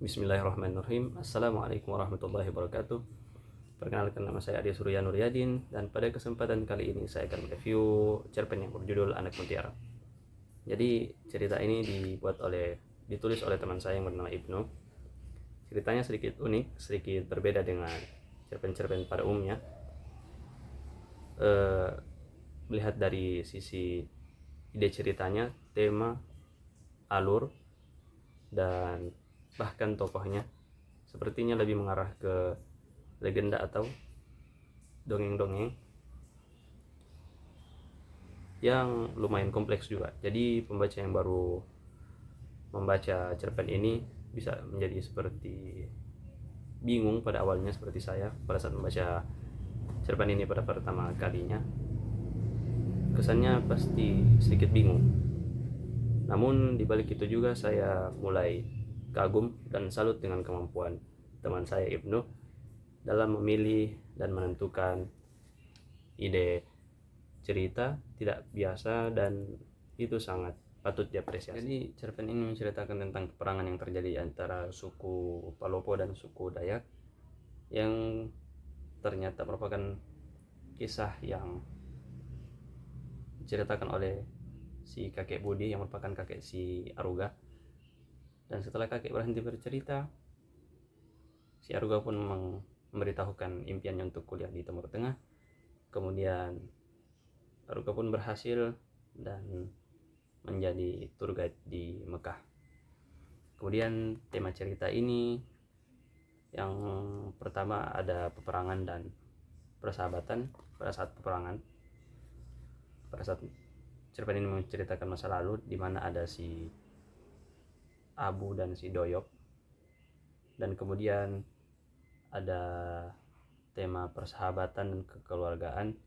Bismillahirrahmanirrahim. Assalamualaikum warahmatullahi wabarakatuh. Perkenalkan, nama saya Ade Surya Nuryadin, dan pada kesempatan kali ini saya akan mereview cerpen yang berjudul Anak Mutiara. Jadi cerita ini ditulis oleh teman saya yang bernama Ibnu. Ceritanya sedikit unik, sedikit berbeda dengan cerpen-cerpen pada umumnya. Melihat dari sisi ide ceritanya, tema, alur, dan bahkan tokohnya sepertinya lebih mengarah ke legenda atau dongeng-dongeng yang lumayan kompleks juga. Jadi pembaca yang baru membaca cerpen ini bisa menjadi seperti bingung pada awalnya, seperti saya pada saat membaca cerpen ini pada pertama kalinya. Kesannya pasti sedikit bingung. Namun dibalik itu juga saya mulai kagum dan salut dengan kemampuan teman saya Ibnu dalam memilih dan menentukan ide cerita tidak biasa, dan itu sangat patut diapresiasi. Jadi cerpen ini menceritakan tentang peperangan yang terjadi antara suku Palopo dan suku Dayak, yang ternyata merupakan kisah yang diceritakan oleh si kakek Budi yang merupakan kakek si Aruga. Dan setelah kakek berhenti bercerita, si Aruga pun memberitahukan impiannya untuk kuliah di Timur Tengah. Kemudian Aruga pun berhasil dan menjadi tour guide di Mekah. Kemudian tema cerita ini yang pertama ada peperangan dan persahabatan pada saat peperangan. Pada saat cerpen ini menceritakan masa lalu di mana ada si Abu dan si Doyok, dan kemudian ada tema persahabatan dan kekeluargaan.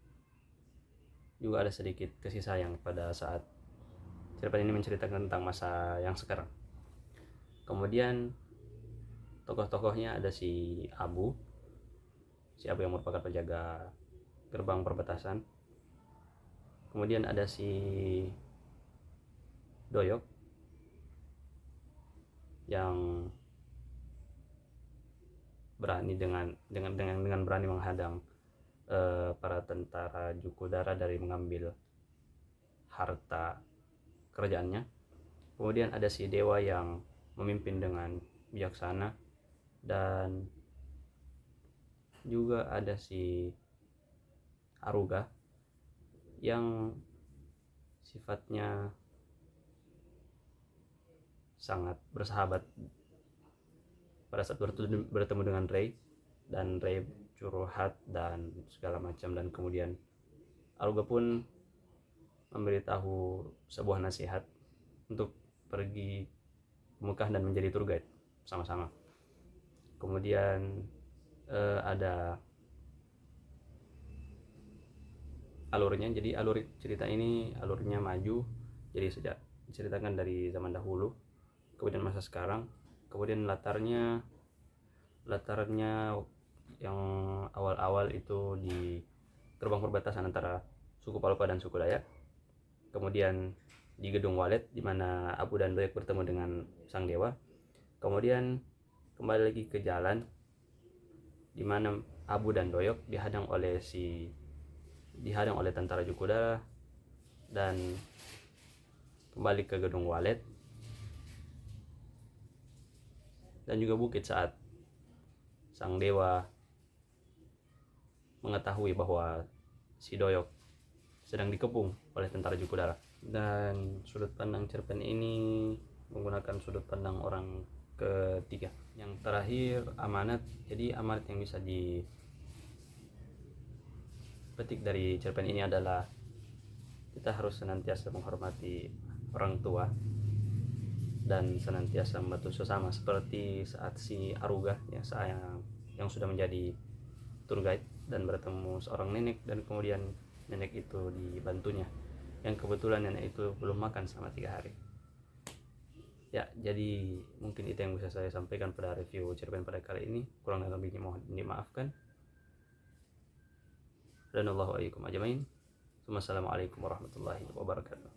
Juga ada sedikit kasih sayang pada saat cerpen ini menceritakan tentang masa yang sekarang. Kemudian tokoh-tokohnya ada si Abu yang merupakan penjaga gerbang perbatasan. Kemudian ada si Doyok yang berani dengan berani menghadang para tentara Jukudara dari mengambil harta kerajaannya. Kemudian ada si Dewa yang memimpin dengan bijaksana, dan juga ada si Aruga yang sifatnya sangat bersahabat pada saat bertemu dengan Rey, dan Rey curhat dan segala macam, dan kemudian Aruga pun memberitahu sebuah nasihat untuk pergi ke Mekah dan menjadi tour guide sama-sama. Kemudian ada alurnya. Jadi alur cerita ini alurnya maju, jadi sejak diceritakan dari zaman dahulu, kemudian masa sekarang, kemudian latarnya yang awal-awal itu di gerbang perbatasan antara suku Palopo dan suku Dayak. Kemudian di Gedung Walet di mana Abu dan Doyok bertemu dengan sang dewa. Kemudian kembali lagi ke jalan di mana Abu dan Doyok dihadang oleh tentara Jukudara, dan kembali ke Gedung Walet dan juga bukit saat sang dewa mengetahui bahwa si Doyok sedang dikepung oleh tentara Jukudara. Dan sudut pandang cerpen ini menggunakan sudut pandang orang ketiga. Yang terakhir, amanat. Jadi amanat yang bisa dipetik dari cerpen ini adalah kita harus senantiasa menghormati orang tua dan senantiasa membantu sesama, seperti saat si Aruga yang sudah menjadi tour guide dan bertemu seorang nenek, dan kemudian nenek itu dibantunya, yang kebetulan nenek itu belum makan selama 3 hari. Ya, jadi mungkin itu yang bisa saya sampaikan pada review cerpen pada kali ini. Kurang dan lebihnya mohon dimaafkan. Dan Allahu a'lam ajmain. Wassalamualaikum warahmatullahi wabarakatuh.